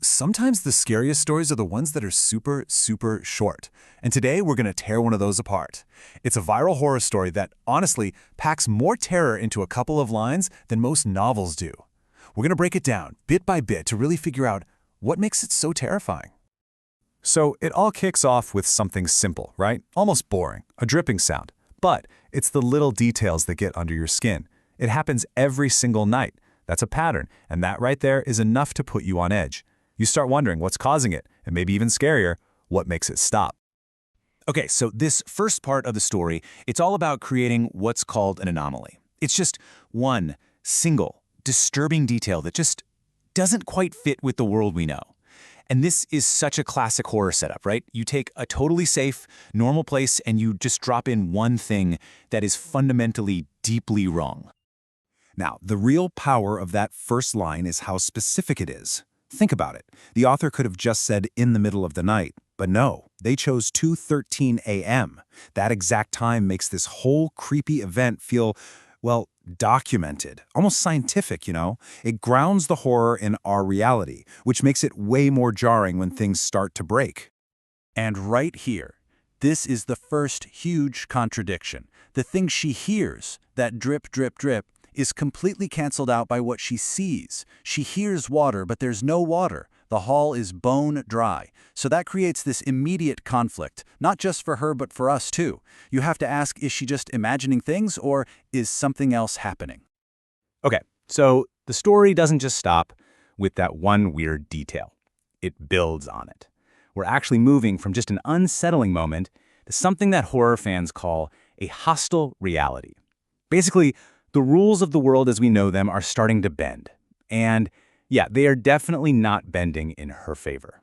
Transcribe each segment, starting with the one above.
Sometimes the scariest stories are the ones that are super, super short. And today we're going to tear one of those apart. It's a viral horror story that, honestly, packs more terror into a couple of lines than most novels do. We're going to break it down, bit by bit, to really figure out what makes it so terrifying. So it all kicks off with something simple, right? Almost boring, a dripping sound. But it's the little details that get under your skin. It happens every single night. That's a pattern, and that right there is enough to put you on edge. You start wondering what's causing it, and maybe even scarier, what makes it stop. Okay, so this first part of the story, it's all about creating what's called an anomaly. It's just one single, disturbing detail that just doesn't quite fit with the world we know. And this is such a classic horror setup, right? You take a totally safe, normal place and you just drop in one thing that is fundamentally deeply wrong. Now, the real power of that first line is how specific it is. Think about it. The author could have just said in the middle of the night, but no, they chose 2:13 a.m. That exact time makes this whole creepy event feel, well, documented, almost scientific, you know? It grounds the horror in our reality, which makes it way more jarring when things start to break. And right here, this is the first huge contradiction. The thing she hears, that drip, drip, drip, is completely canceled out by what she sees. She hears water, but there's no water. The hall is bone dry. So that creates this immediate conflict, not just for her, but for us too. You have to ask, is she just imagining things, or is something else happening? Okay, so the story doesn't just stop with that one weird detail. It builds on it. We're actually moving from just an unsettling moment to something that horror fans call a hostile reality. Basically, the rules of the world as we know them are starting to bend. And yeah, they are definitely not bending in her favor.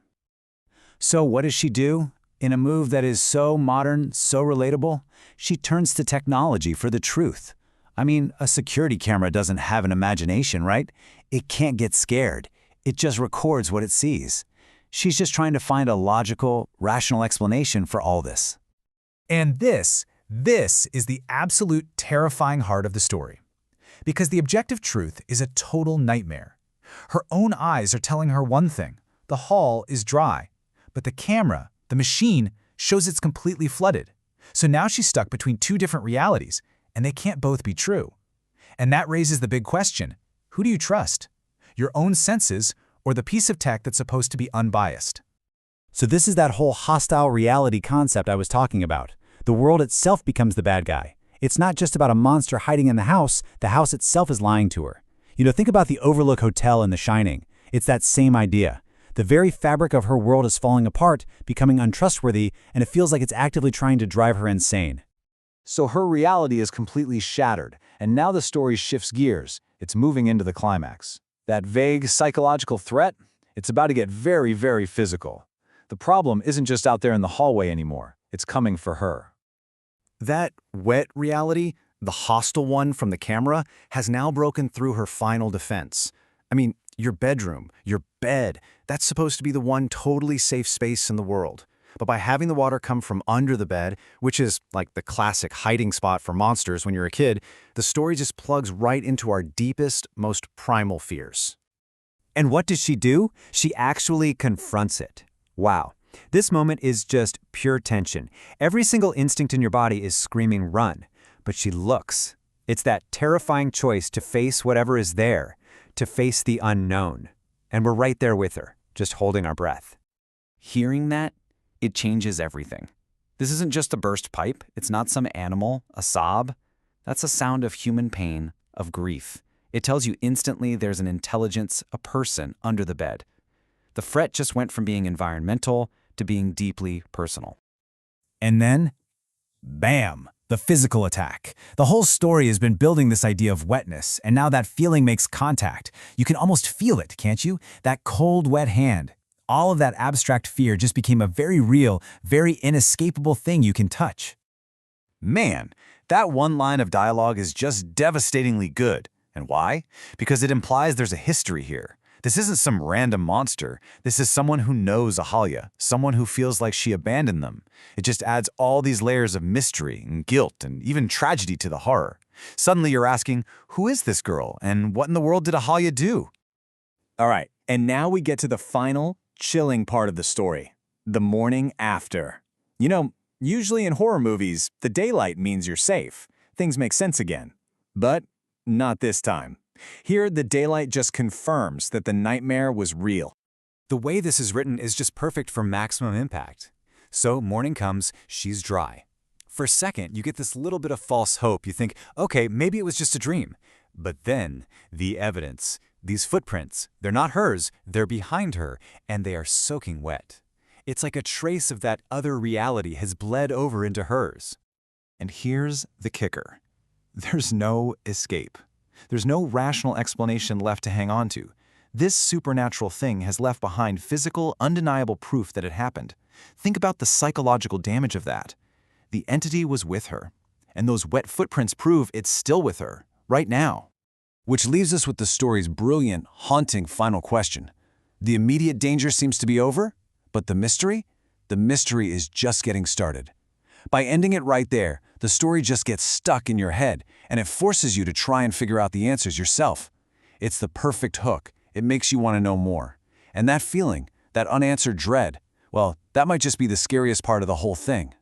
So what does she do? In a move that is so modern, so relatable, she turns to technology for the truth. I mean, a security camera doesn't have an imagination, right? It can't get scared. It just records what it sees. She's just trying to find a logical, rational explanation for all this. And this is the absolute terrifying heart of the story. Because the objective truth is a total nightmare. Her own eyes are telling her one thing: the hall is dry. But the camera, the machine, shows it's completely flooded. So now she's stuck between two different realities, and they can't both be true. And that raises the big question: who do you trust? Your own senses, or the piece of tech that's supposed to be unbiased? So this is that whole hostile reality concept I was talking about. The world itself becomes the bad guy. It's not just about a monster hiding in the house itself is lying to her. Think about the Overlook Hotel in The Shining. It's that same idea. The very fabric of her world is falling apart, becoming untrustworthy, and it feels like it's actively trying to drive her insane. So her reality is completely shattered, and now the story shifts gears. It's moving into the climax. That vague psychological threat? It's about to get very, very physical. The problem isn't just out there in the hallway anymore. It's coming for her. That wet reality, the hostile one from the camera, has now broken through her final defense. I mean, your bedroom, your bed, that's supposed to be the one totally safe space in the world. But by having the water come from under the bed, which is like the classic hiding spot for monsters when you're a kid, the story just plugs right into our deepest, most primal fears. And what does she do? She actually confronts it. Wow. This moment is just pure tension. Every single instinct in your body is screaming run. But she looks. It's that terrifying choice to face whatever is there, to face the unknown. And we're right there with her, just holding our breath. Hearing that, it changes everything. This isn't just a burst pipe. It's not some animal, a sob. That's a sound of human pain, of grief. It tells you instantly there's an intelligence, a person under the bed. The fret just went from being environmental to being deeply personal. And then, bam! The physical attack. The whole story has been building this idea of wetness, and now that feeling makes contact. You can almost feel it, can't you? That cold, wet hand. All of that abstract fear just became a very real, very inescapable thing you can touch. Man, that one line of dialogue is just devastatingly good. And why? Because it implies there's a history here. This isn't some random monster. This is someone who knows Ahalia, someone who feels like she abandoned them. It just adds all these layers of mystery and guilt and even tragedy to the horror. Suddenly you're asking, who is this girl and what in the world did Ahalia do? All right, And now we get to the final, chilling part of the story, the morning after. You know, usually in horror movies, the daylight means you're safe. Things make sense again. But not this time. Here, the daylight just confirms that the nightmare was real. The way this is written is just perfect for maximum impact. So morning comes, she's dry. For a second, you get this little bit of false hope. You think, okay, maybe it was just a dream. But then, the evidence. These footprints, they're not hers, they're behind her, and they are soaking wet. It's like a trace of that other reality has bled over into hers. And here's the kicker. There's no escape. There's no rational explanation left to hang on to. This supernatural thing has left behind physical, undeniable proof that it happened. Think about the psychological damage of that. The entity was with her, and those wet footprints prove it's still with her, right now. Which leaves us with the story's brilliant, haunting final question. The immediate danger seems to be over, but the mystery? The mystery is just getting started. By ending it right there, the story just gets stuck in your head, and it forces you to try and figure out the answers yourself. It's the perfect hook. It makes you want to know more. And that feeling, that unanswered dread, well, that might just be the scariest part of the whole thing.